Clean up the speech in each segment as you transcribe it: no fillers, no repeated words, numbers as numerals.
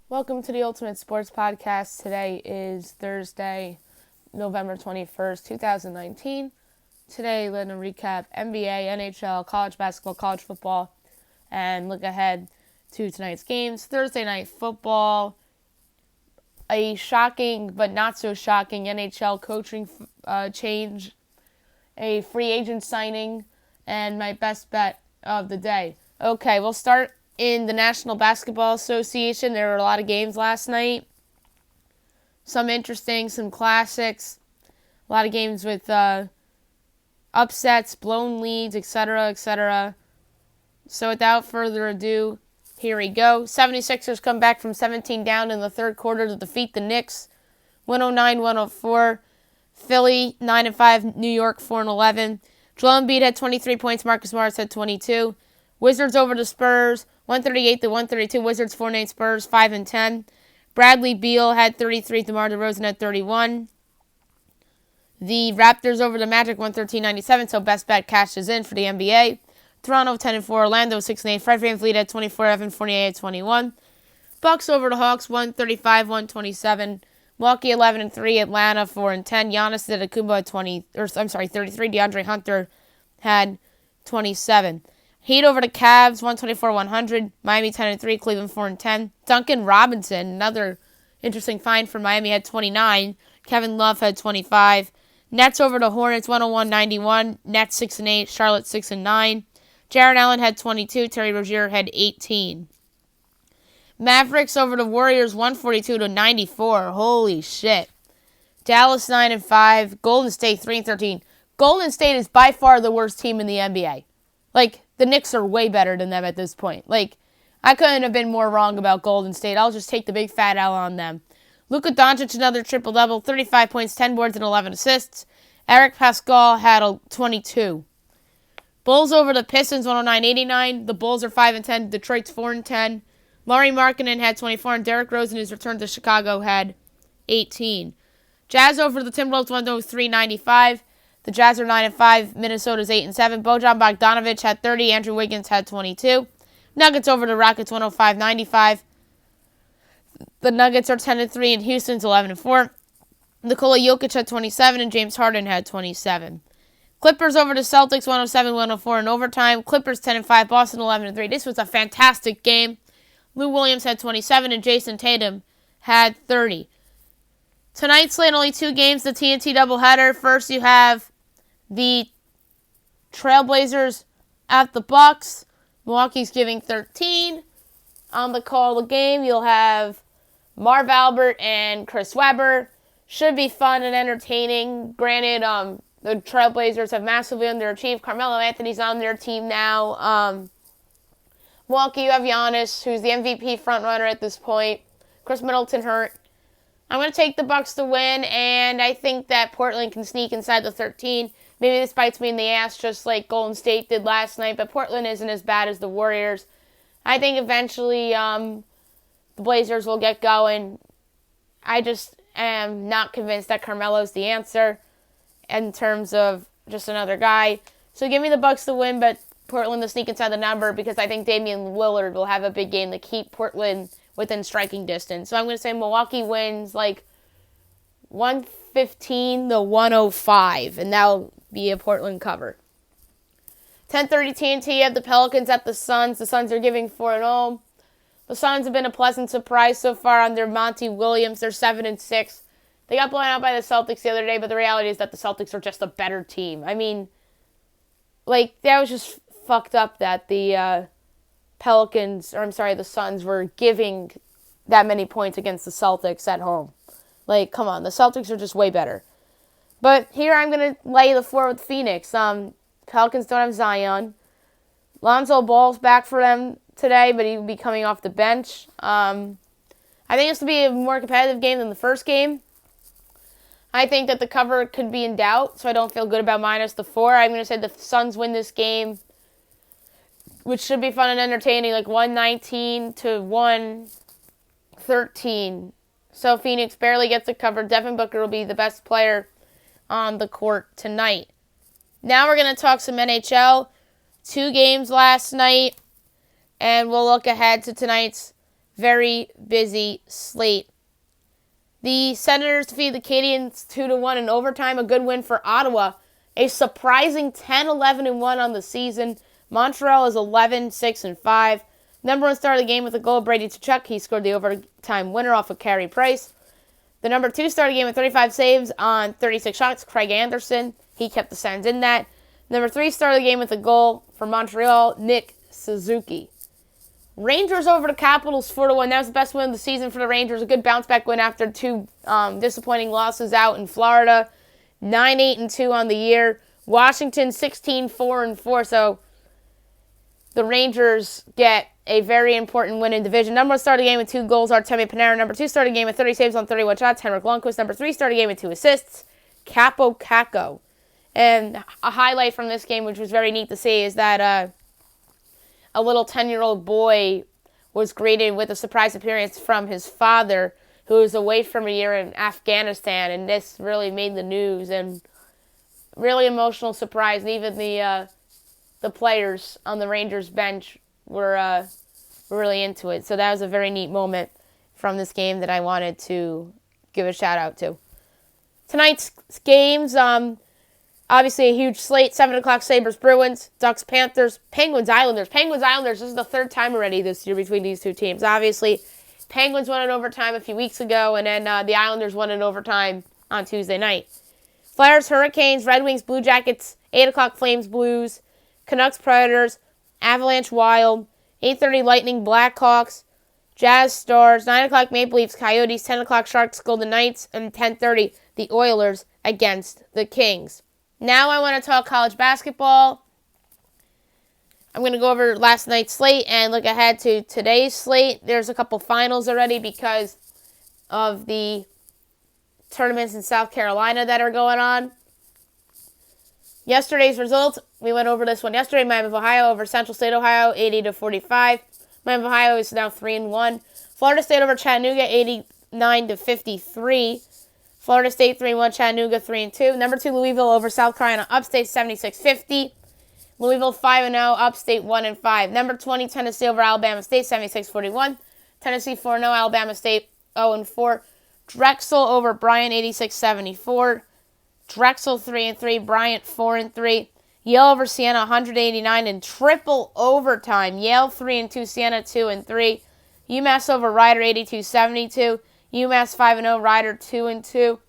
Welcome to the Ultimate Sports Podcast. Today is Thursday, November 21st, 2019. Today, we're going to recap NBA, NHL, college basketball, college football, and look ahead to tonight's games. Thursday night football, a shocking but not so shocking NHL coaching change, a free agent signing, and my best bet of the day. Okay, we'll start in the National Basketball Association. There were a lot of games last night. Some interesting, some classics. A lot of games with upsets, blown leads, etc., etc. So without further ado, here we go. 76ers come back from 17 down in the third quarter to defeat the Knicks. 109-104. Philly, 9-5. New York, 4-11. Joel Embiid had 23 points. Marcus Morris had 22. Wizards over the Spurs, 138-132. Wizards 4-8. Spurs 5-10. Bradley Beal had 33. DeMar DeRozan had 31. The Raptors over the Magic 113-97. So best bet cashes in for the NBA. Toronto 10-4. Orlando 6-8. Fred VanVleet had 24. Evan Fournier had 21. Bucks over the Hawks 135-127. Milwaukee 11-3. Atlanta 4-10. Giannis Antetokounmpo had 33. DeAndre Hunter had 27. Heat over the Cavs, 124-100. Miami 10-3. Cleveland 4-10. Duncan Robinson, another interesting find for Miami, had 29. Kevin Love had 25. Nets over the Hornets, 101-91. Nets 6-8. Charlotte 6-9. Jarrett Allen had 22. Terry Rozier had 18. Mavericks over the Warriors, 142-94. Holy shit. Dallas 9-5. Golden State 3-13. Golden State is by far the worst team in the NBA. The Knicks are way better than them at this point. I couldn't have been more wrong about Golden State. I'll just take the big fat L on them. Luka Doncic, another triple-double, 35 points, 10 boards, and 11 assists. Eric Pascal had 22. Bulls over the Pistons, 109-89. The Bulls are 5-10. Detroit's 4-10. Lauri Markkanen had 24, and Derrick Rose, in his return to Chicago, had 18. Jazz over the Timberwolves, 103-95. The Jazz are 9-5. Minnesota's 8-7. Bojan Bogdanovic had 30. Andrew Wiggins had 22. Nuggets over the Rockets 105-95. The Nuggets are 10-3 and Houston's 11-4. Nikola Jokic had 27 and James Harden had 27. Clippers over the Celtics 107-104 in overtime. Clippers 10-5. Boston 11-3. This was a fantastic game. Lou Williams had 27 and Jason Tatum had 30. Tonight's slate, only two games, the TNT doubleheader. First, you have the Trailblazers at the Bucks. Milwaukee's giving 13. On the call of the game, you'll have Marv Albert and Chris Webber. Should be fun and entertaining. Granted, the Trailblazers have massively underachieved. Carmelo Anthony's on their team now. Milwaukee, you have Giannis, who's the MVP frontrunner at this point. Chris Middleton hurt. I'm going to take the Bucks to win, and I think that Portland can sneak inside the 13. Maybe this bites me in the ass just like Golden State did last night, but Portland isn't as bad as the Warriors. I think eventually the Blazers will get going. I just am not convinced that Carmelo's the answer in terms of just another guy. So give me the Bucks to win, but Portland to sneak inside the number because I think Damian Lillard will have a big game to keep Portland within striking distance. So I'm going to say Milwaukee wins 115-105, and that'll be a Portland cover. 10:30 TNT, you have the Pelicans at the Suns. The Suns are giving 4-0. The Suns have been a pleasant surprise so far under Monty Williams. They're 7-6. They got blown out by the Celtics the other day, but the reality is that the Celtics are just a better team. I mean, that was just fucked up that the the Suns were giving that many points against the Celtics at home. Come on, the Celtics are just way better. But here I'm going to lay the floor with Phoenix. Pelicans don't have Zion. Lonzo Ball's back for them today, but he'll be coming off the bench. I think this will be a more competitive game than the first game. I think that the cover could be in doubt, so I don't feel good about -4. I'm going to say the Suns win this game, which should be fun and entertaining, 119-113. So Phoenix barely gets a cover. Devin Booker will be the best player on the court tonight. Now we're going to talk some NHL. 2 games last night, and we'll look ahead to tonight's very busy slate. The Senators defeated the Canadiens 2-1 in overtime, a good win for Ottawa. A surprising 10-11-1 on the season. Montreal is 11-6-5. Number one star of the game with a goal, Brady Tkachuk. He scored the overtime winner off of Carey Price. The number two star of the game with 35 saves on 36 shots, Craig Anderson. He kept the Sens in that. Number three star of the game with a goal for Montreal, Nick Suzuki. Rangers over the Capitals 4-1. That was the best win of the season for the Rangers. A good bounce-back win after two disappointing losses out in Florida. 9-8-2 on the year. Washington 16-4-4. So the Rangers get a very important win in division. Number one started the game with 2 goals, Artemi Panarin. Number two started the game with 30 saves on 31 shots, Henrik Lundqvist. Number three started the game with 2 assists, Capo Caco. And a highlight from this game, which was very neat to see, is that a little 10-year-old boy was greeted with a surprise appearance from his father, who was away from a year in Afghanistan, and this really made the news, and really emotional surprise. And even the players on the Rangers bench were really into it. So that was a very neat moment from this game that I wanted to give a shout out to. Tonight's games, obviously a huge slate. 7 o'clock, Sabres, Bruins, Ducks, Panthers, Penguins, Islanders. Penguins, Islanders, this is the third time already this year between these two teams. Obviously, Penguins won in overtime a few weeks ago, and then the Islanders won in overtime on Tuesday night. Flyers, Hurricanes, Red Wings, Blue Jackets, 8 o'clock, Flames, Blues, Canucks, Predators, Avalanche, Wild, 8:30, Lightning, Blackhawks, Jazz, Stars, 9 o'clock, Maple Leafs, Coyotes, 10 o'clock, Sharks, Golden Knights, and 10:30, the Oilers against the Kings. Now I want to talk college basketball. I'm going to go over last night's slate and look ahead to today's slate. There's a couple finals already because of the tournaments in South Carolina that are going on. Yesterday's results, we went over this one yesterday. Miami of Ohio over Central State, Ohio, 80-45. Miami of Ohio is now 3-1. Florida State over Chattanooga, 89-53. Florida State 3-1, Chattanooga 3-2. Number 2, Louisville over South Carolina, Upstate 76-50. Louisville 5-0, Upstate 1-5. Number 20, Tennessee over Alabama State, 76-41. Tennessee 4-0, Alabama State 0-4. Drexel over Bryant, 86-74. Drexel 3-3, Bryant 4-3. Yale over Siena 189 in triple overtime. Yale 3-2, Siena 2-3. UMass over Rider 82-72. UMass 5-0, Rider 2-2.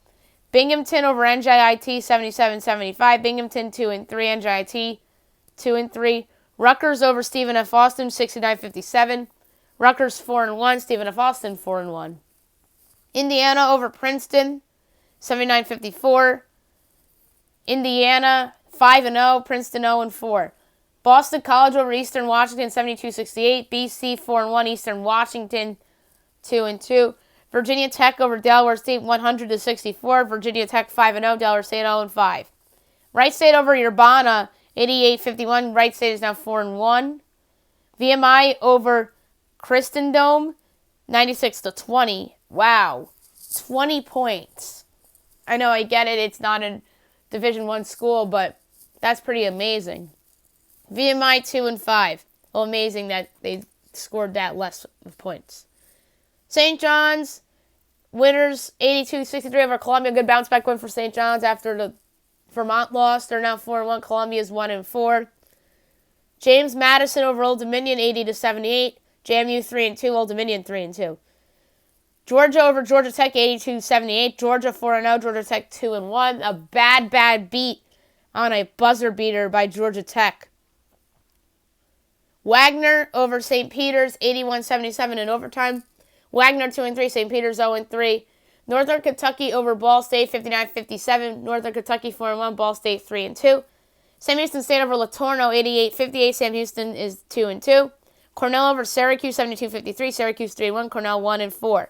Binghamton over NJIT 77-75. Binghamton 2-3, NJIT 2-3. Rutgers over Stephen F. Austin 69-57. Rutgers 4-1, Stephen F. Austin 4-1. Indiana over Princeton 79-54. Indiana 5-0, Princeton 0-4. Boston College over Eastern Washington 72-68. BC 4-1, Eastern Washington 2-2. Virginia Tech over Delaware State 100-64. Virginia Tech 5-0, Delaware State 0-5. Wright State over Urbana 88-51. Wright State is now 4-1. VMI over Christendome 96-20. Wow, 20 points. I know, I get it. It's not a Division I school, but that's pretty amazing. VMI 2-5. Well, amazing that they scored that less of points. St. John's winners 82-63 over Columbia. Good bounce back win for St. John's after the Vermont loss. They're now 4-1. Columbia's 1-4. James Madison over Old Dominion 80-78. JMU 3-2. Old Dominion 3-2. Georgia over Georgia Tech 82-78. Georgia 4-0. Georgia Tech 2-1. A bad beat on a buzzer beater by Georgia Tech. Wagner over St. Peter's 81-77 in overtime. Wagner 2-3. St. Peter's 0-3. Northern Kentucky over Ball State 59-57. Northern Kentucky 4-1. Ball State 3-2. Sam Houston State over Latorno 88-58. Sam Houston is 2-2. Cornell over Syracuse 72-53. Syracuse 3-1. Cornell 1-4.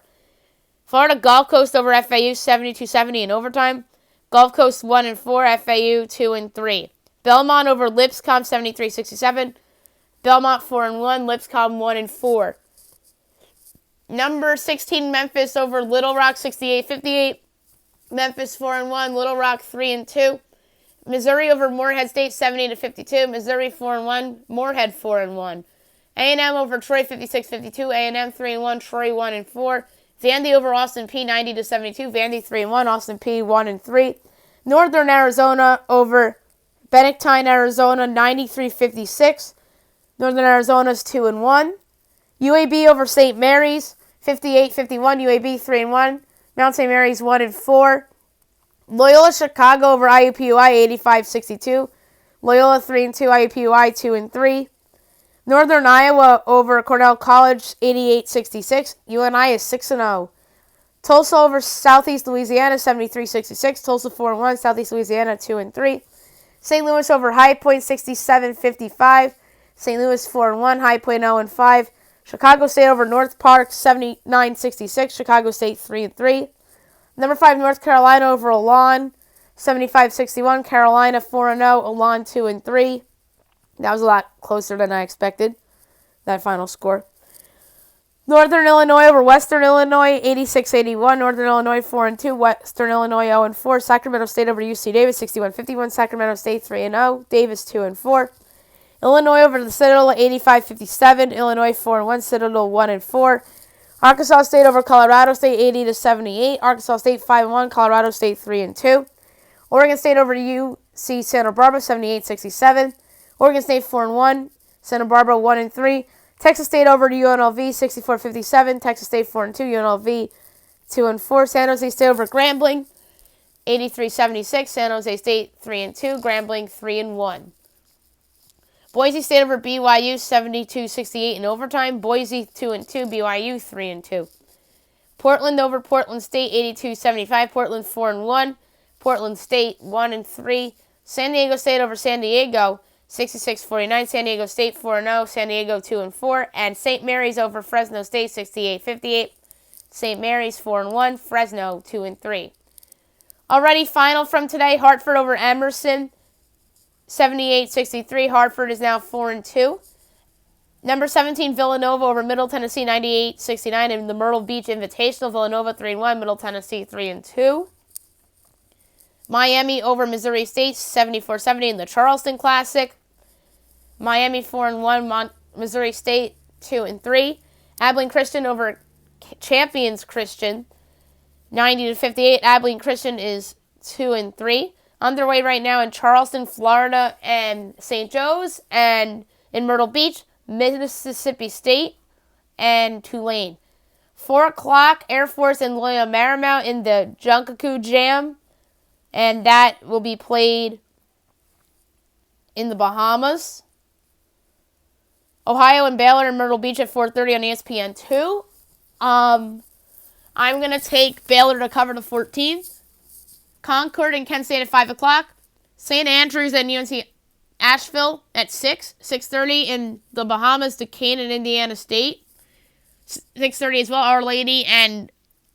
Florida Gulf Coast over FAU 72-70 in overtime. Gulf Coast 1-4. FAU 2-3. Belmont over Lipscomb 73-67. Belmont 4-1. Lipscomb 1-4. Number 16 Memphis over Little Rock 68-58. Memphis 4-1. Little Rock 3-2. Missouri over Morehead State 70-52. Missouri 4-1. Morehead 4-1. A&M over Troy 56-52. A&M 3-1. Troy 1-4. Vandy over Austin P 90-72. Vandy 3-1. Austin P 1-3. Northern Arizona over Benedictine, Arizona 93-56. Northern Arizona's 2-1. UAB over St. Mary's 58-51. UAB 3-1. Mount St. Mary's 1-4. Loyola Chicago over IUPUI 85-62. Loyola 3-2. IUPUI 2-3. Northern Iowa over Cornell College 88-66. UNI is 6-0. Tulsa over Southeast Louisiana 73-66. Tulsa 4-1. Southeast Louisiana 2-3. St. Louis over High Point 67-55. St. Louis 4-1. High Point 0-5. Chicago State over North Park 79-66. Chicago State 3-3. Number 5 North Carolina over Elon 75-61. Carolina 4-0. Elon 2-3. That was a lot closer than I expected, that final score. Northern Illinois over Western Illinois 86-81. Northern Illinois 4-2. Western Illinois 0-4. Sacramento State over UC Davis 61-51. Sacramento State 3-0. Davis 2-4. Illinois over the Citadel 85-57. Illinois 4-1. Citadel 1-4. Arkansas State over Colorado State 80-78. Arkansas State 5-1. Colorado State 3-2. Oregon State over UC Santa Barbara 78-67. Oregon State 4-1. Santa Barbara 1-3. Texas State over to UNLV 64-57. Texas State 4-2. UNLV 2-4. San Jose State over Grambling 83-76. San Jose State 3-2. Grambling 3-1. Boise State over BYU 72-68 in overtime. Boise 2-2. BYU 3-2. Portland over Portland State 82-75. Portland 4-1. Portland State 1-3. San Diego State over San Diego 66-49. San Diego State 4-0. San Diego 2-4. And St. Mary's over Fresno State 68-58. St. Mary's 4-1. Fresno 2-3. Already final from today. Hartford over Emerson 78-63. Hartford is now 4-2. Number 17, Villanova over Middle Tennessee 98-69 in the Myrtle Beach Invitational. Villanova 3-1. Middle Tennessee 3-2. Miami over Missouri State 74-70 in the Charleston Classic. Miami 4-1. Missouri State 2-3. Abilene Christian over Champions Christian 90-58. Abilene Christian is 2-3. Underway right now in Charleston, Florida, and St. Joe's, and in Myrtle Beach, Mississippi State, and Tulane. 4 o'clock, Air Force and Loyola Marymount in the Junkaku Jam, and that will be played in the Bahamas. Ohio and Baylor in Myrtle Beach at 4:30 on ESPN2. I'm going to take Baylor to cover the 14. Concord and Kent State at 5 o'clock. St. Andrews and UNC Asheville at 6:30 in the Bahamas, Duquesne and Indiana State. 6:30 as well, Our Lady and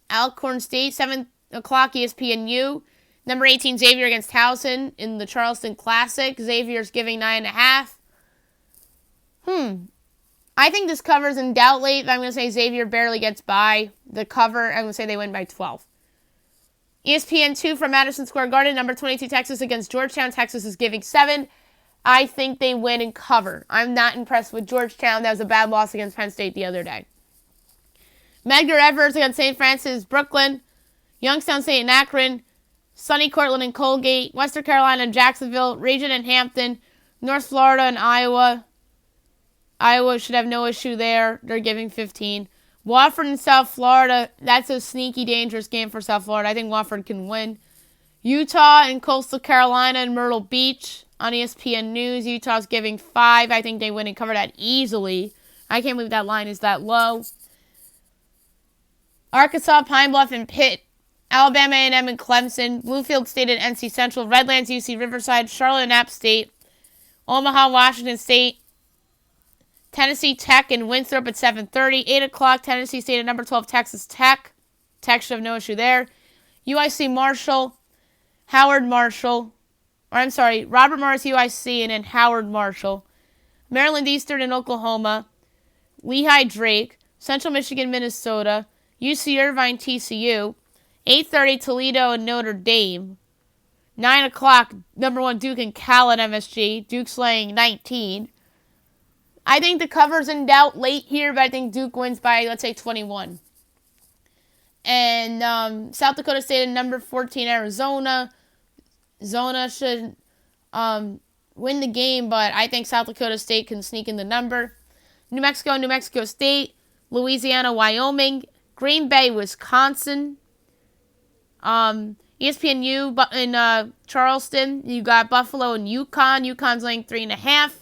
Alcorn State. 7 o'clock, ESPNU. Number 18, Xavier against Towson in the Charleston Classic. Xavier's giving 9.5. I think this cover's in doubt late. I'm going to say Xavier barely gets by the cover. I'm going to say they win by 12. ESPN2 from Madison Square Garden, number 22, Texas against Georgetown. Texas is giving 7. I think they win and cover. I'm not impressed with Georgetown. That was a bad loss against Penn State the other day. Medgar Evers against St. Francis, Brooklyn. Youngstown State and Akron. Sunny Cortland and Colgate. Western Carolina and Jacksonville. Region and Hampton. North Florida and Iowa. Iowa should have no issue there. They're giving 15. Wofford and South Florida, that's a sneaky, dangerous game for South Florida. I think Wofford can win. Utah and Coastal Carolina and Myrtle Beach on ESPN News. Utah's giving 5. I think they win and cover that easily. I can't believe that line is that low. Arkansas, Pine Bluff, and Pitt. Alabama A&M and Clemson. Bluefield State and NC Central. Redlands, UC Riverside. Charlotte and App State. Omaha, Washington State. Tennessee Tech and Winthrop at 7:30. 8 o'clock, Tennessee State at number 12, Texas Tech. Tech should have no issue there. UIC Marshall, Robert Morris UIC, and then Howard Marshall. Maryland Eastern and Oklahoma. Lehigh Drake. Central Michigan, Minnesota. UC Irvine, TCU. 8:30, Toledo and Notre Dame. 9 o'clock, number 1, Duke and Cal at MSG. Duke's laying 19. I think the cover's in doubt late here, but I think Duke wins by, let's say, 21. And South Dakota State at number 14, Arizona. Zona should win the game, but I think South Dakota State can sneak in the number. New Mexico State. Louisiana, Wyoming. Green Bay, Wisconsin. ESPNU in Charleston. You got Buffalo and UConn. UConn's laying 3.5.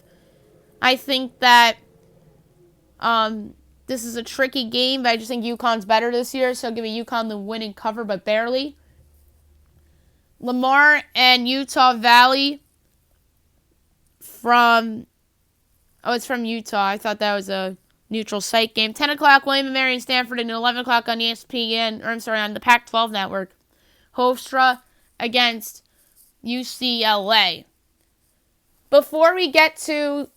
I think that this is a tricky game, but I just think UConn's better this year, so give me UConn the win and cover, but barely. Lamar and Utah Valley it's from Utah. I thought that was a neutral site game. 10 o'clock, William & Mary and Stanford, and 11 o'clock on on the Pac-12 network. Hofstra against UCLA. Before we get to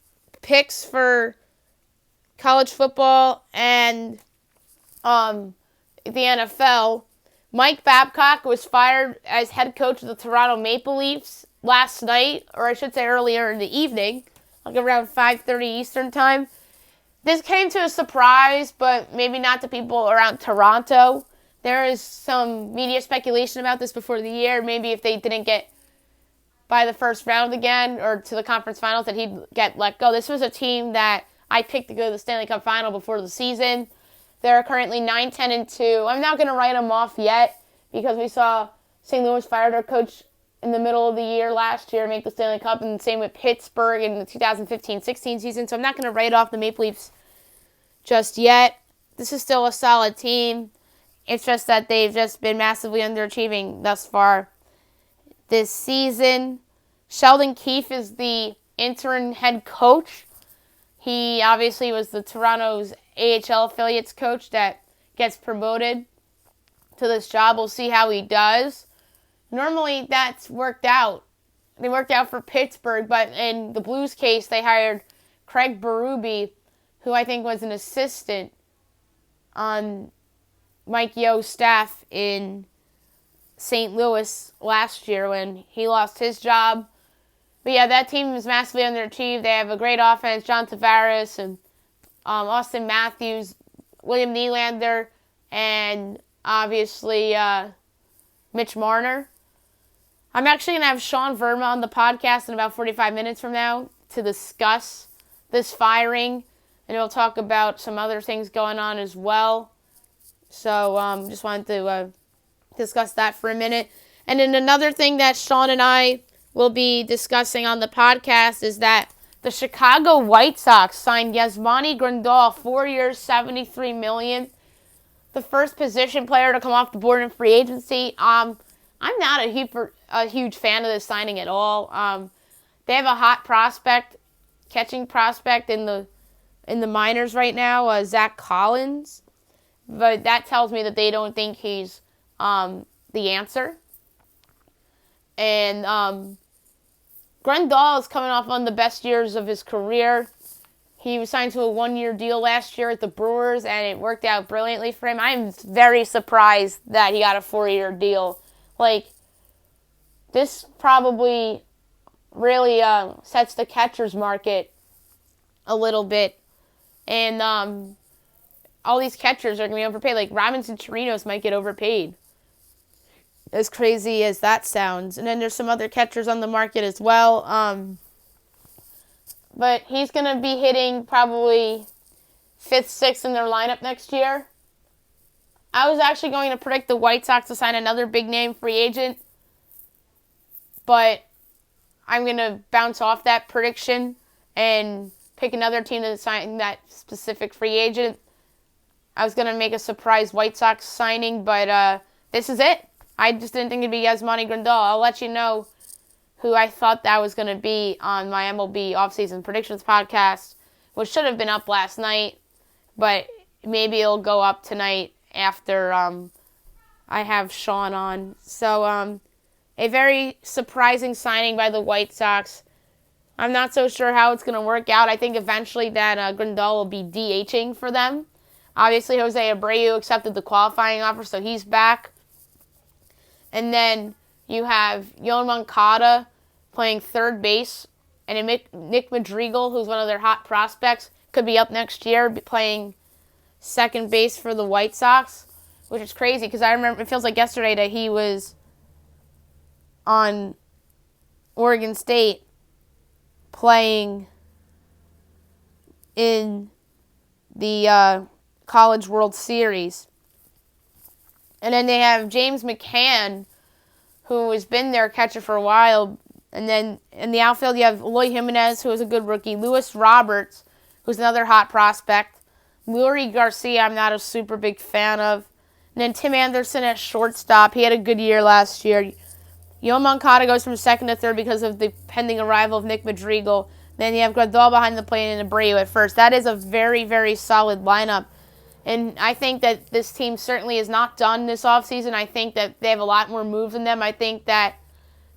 picks for college football and the NFL, Mike Babcock was fired as head coach of the Toronto Maple Leafs last night, or I should say earlier in the evening, like around 5:30 Eastern time. This came to a surprise, but maybe not to people around Toronto. There is some media speculation about this before the year. Maybe if they didn't get by the first round again or to the conference finals that he'd get let go. This was a team that I picked to go to the Stanley Cup final before the season. They're currently 9-10-2. I'm not going to write them off yet because we saw St. Louis fire their coach in the middle of the year last year, make the Stanley Cup, and the same with Pittsburgh in the 2015-16 season. So I'm not going to write off the Maple Leafs just yet. This is still a solid team. It's just that they've just been massively underachieving thus far this season. Sheldon Keefe is the interim head coach. He obviously was the Toronto's AHL affiliates coach that gets promoted to this job. We'll see how he does. Normally, that's worked out. They worked out for Pittsburgh, but in the Blues case, they hired Craig Berube, who I think was an assistant on Mike Yo's staff in St. Louis last year when he lost his job. But yeah, that team is massively underachieved. They have a great offense, John Tavares and Austin Matthews, William Nylander, and obviously Mitch Marner. I'm actually going to have Sean Verma on the podcast in about 45 minutes from now to discuss this firing, and we'll talk about some other things going on as well. So just wanted to discuss that for a minute. And then another thing that Sean and I will be discussing on the podcast is that the Chicago White Sox signed Yasmani Grandal, 4 years, $73 million. The first position player to come off the board in free agency. I'm not a huge fan of this signing at all. They have a hot prospect, catching prospect in the minors right now, Zach Collins. But that tells me that they don't think he's the answer. And Grandal is coming off one of the best years of his career. He was signed to a 1-year deal last year at the Brewers, and it worked out brilliantly for him. I'm very surprised that he got a 4-year deal. This probably really sets the catcher's market a little bit. And all these catchers are going to be overpaid. Robinson Chirinos might get overpaid. As crazy as that sounds. And then there's some other catchers on the market as well. But he's going to be hitting probably 5th, 6th in their lineup next year. I was actually going to predict the White Sox to sign another big-name free agent. But I'm going to bounce off that prediction and pick another team to sign that specific free agent. I was going to make a surprise White Sox signing, but this is it. I just didn't think it'd be Yasmani Grandal. I'll let you know who I thought that was going to be on my MLB offseason predictions podcast, which should have been up last night, but maybe it'll go up tonight after I have Sean on. So a very surprising signing by the White Sox. I'm not so sure how it's going to work out. I think eventually that Grandal will be DHing for them. Obviously, Jose Abreu accepted the qualifying offer, so he's back. And then you have Yoan Moncada playing third base, and Nick Madrigal, who's one of their hot prospects, could be up next year playing second base for the White Sox, which is crazy because I remember it feels like yesterday that he was on Oregon State playing in the College World Series. And then they have James McCann, who has been their catcher for a while. And then in the outfield, you have Eloy Jimenez, who is a good rookie. Luis Roberts, who's another hot prospect. Lurie Garcia, I'm not a super big fan of. And then Tim Anderson at shortstop. He had a good year last year. Yo Moncada goes from second to third because of the pending arrival of Nick Madrigal. Then you have Grandal behind the plate and Abreu at first. That is a very, very solid lineup. And I think that this team certainly is not done this offseason. I think that they have a lot more moves in them. I think that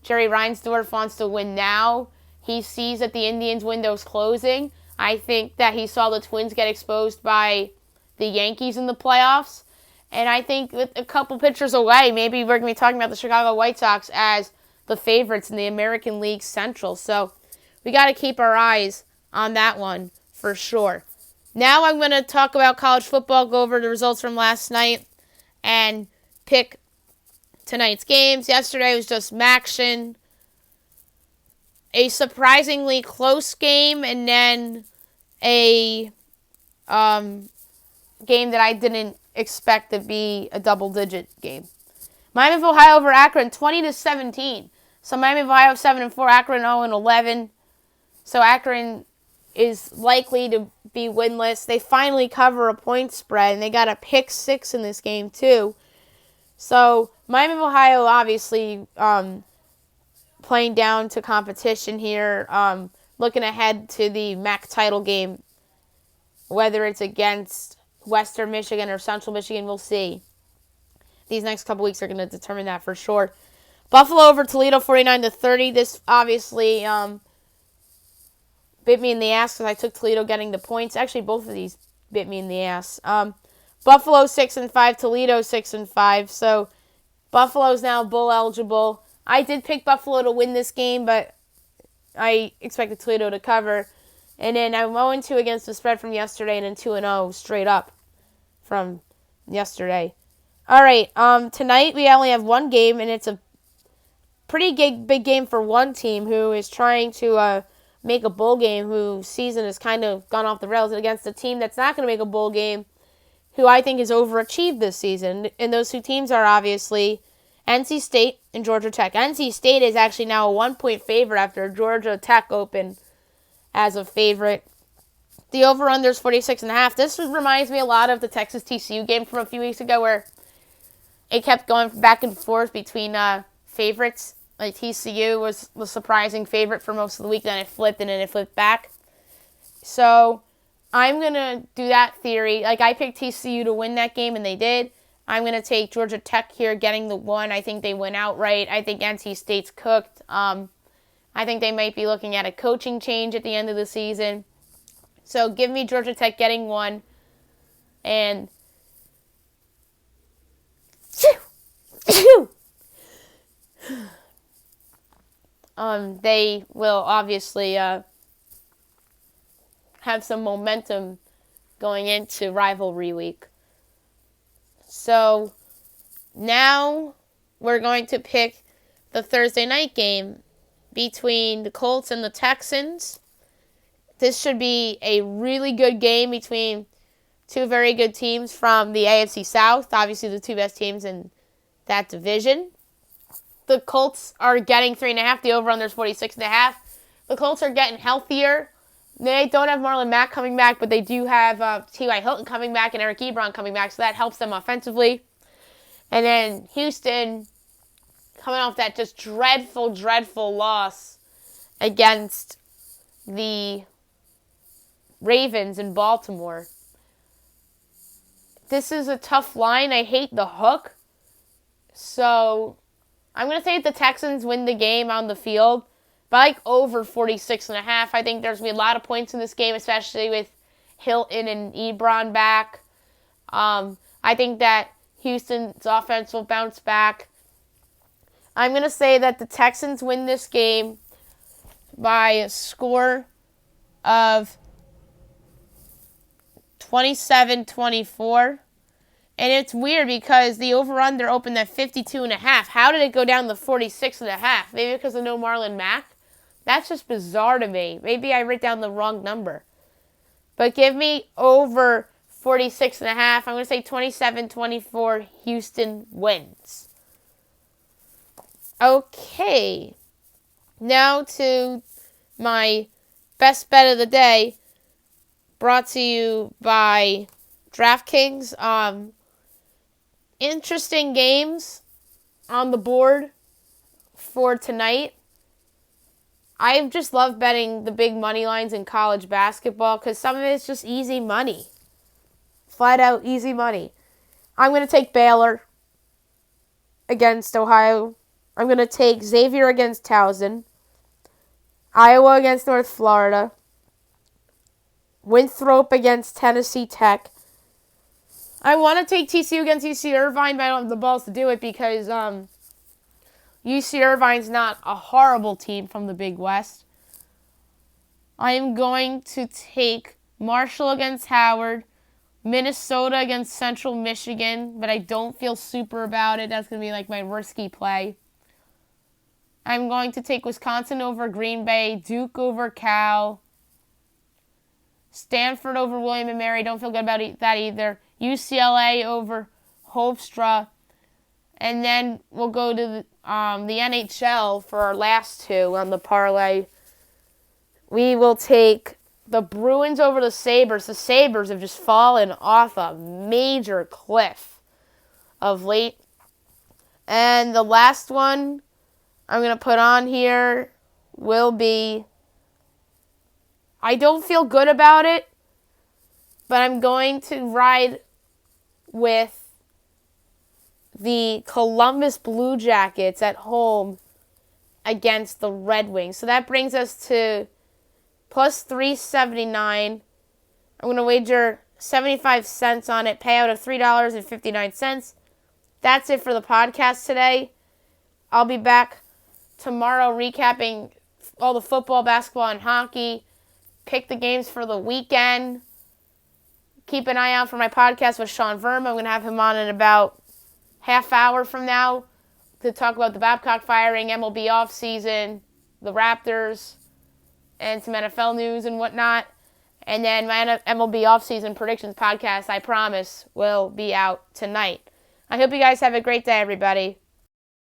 Jerry Reinsdorf wants to win now. He sees that the Indians' window's closing. I think that he saw the Twins get exposed by the Yankees in the playoffs. And I think with a couple pitchers away, maybe we're going to be talking about the Chicago White Sox as the favorites in the American League Central. So we got to keep our eyes on that one for sure. Now I'm going to talk about college football, go over the results from last night, and pick tonight's games. Yesterday was just action. A surprisingly close game, and then a game that I didn't expect to be a double-digit game. Miami of Ohio over Akron, 20-17. So Miami of Ohio 7-4, Akron 0-11. So Akron is likely to be winless. They finally cover a point spread, and they got a pick 6 in this game too. So Miami of Ohio obviously playing down to competition here, looking ahead to the MAC title game, whether it's against Western Michigan or Central Michigan, we'll see. These next couple weeks are going to determine that for sure. Buffalo over Toledo 49-30. This obviously bit me in the ass because I took Toledo getting the points. Actually, both of these bit me in the ass. Buffalo 6-5, Toledo 6-5. So Buffalo's now bowl eligible. I did pick Buffalo to win this game, but I expected Toledo to cover. And then I'm 0-2 against the spread from yesterday, and then 2-0 straight up from yesterday. All right, tonight we only have one game, and it's a pretty big game for one team who is trying to make a bowl game, whose season has kind of gone off the rails, against a team that's not going to make a bowl game, who I think has overachieved this season. And those two teams are obviously NC State and Georgia Tech. NC State is actually now a 1-point favorite after Georgia Tech opened as a favorite. The over-under is 46.5. This reminds me a lot of the Texas TCU game from a few weeks ago, where it kept going back and forth between favorites. Like TCU was the surprising favorite for most of the week, then it flipped, and then it flipped back. So I'm going to do that theory. Like, I picked TCU to win that game, and they did. I'm going to take Georgia Tech here, getting the one. I think they win outright. I think NC State's cooked. I think they might be looking at a coaching change at the end of the season. So give me Georgia Tech getting one. And they will obviously have some momentum going into rivalry week. So now we're going to pick the Thursday night game between the Colts and the Texans. This should be a really good game between two very good teams from the AFC South, obviously the two best teams in that division. The Colts are getting 3.5. The over-under is 46.5. The Colts are getting healthier. They don't have Marlon Mack coming back, but they do have T.Y. Hilton coming back and Eric Ebron coming back, so that helps them offensively. And then Houston coming off that just dreadful loss against the Ravens in Baltimore. This is a tough line. I hate the hook. So I'm going to say the Texans win the game on the field, but I like over 46.5. I think there's going to be a lot of points in this game, especially with Hilton and Ebron back. I think that Houston's offense will bounce back. I'm going to say that the Texans win this game by a score of 27-24. And it's weird because the over-under opened at 52.5. How did it go down to 46.5? Maybe because of no Marlon Mack? That's just bizarre to me. Maybe I wrote down the wrong number. But give me over 46.5. I'm going to say 27-24. Houston wins. Okay. Now to my best bet of the day, brought to you by DraftKings. Interesting games on the board for tonight. I just love betting the big money lines in college basketball because some of it's just easy money. Flat out easy money. I'm going to take Baylor against Ohio. I'm going to take Xavier against Towson. Iowa against North Florida. Winthrop against Tennessee Tech. I want to take TCU against UC Irvine, but I don't have the balls to do it because UC Irvine's not a horrible team from the Big West. I am going to take Marshall against Howard, Minnesota against Central Michigan, but I don't feel super about it. That's going to be like my risky play. I'm going to take Wisconsin over Green Bay, Duke over Cal, Stanford over William & Mary. Don't feel good about that either. UCLA over Hofstra. And then we'll go to the NHL for our last two on the parlay. We will take the Bruins over the Sabres. The Sabres have just fallen off a major cliff of late. And the last one I'm going to put on here will be, I don't feel good about it, but I'm going to ride with the Columbus Blue Jackets at home against the Red Wings. So that brings us to plus 379. I'm going to wager 75 cents on it, payout of $3.59. That's it for the podcast today. I'll be back tomorrow recapping all the football, basketball, and hockey. Pick the games for the weekend. Keep an eye out for my podcast with Sean Verma. I'm going to have him on in about half hour from now to talk about the Babcock firing, MLB offseason, the Raptors, and some NFL news and whatnot. And then my MLB offseason predictions podcast, I promise, will be out tonight. I hope you guys have a great day, everybody.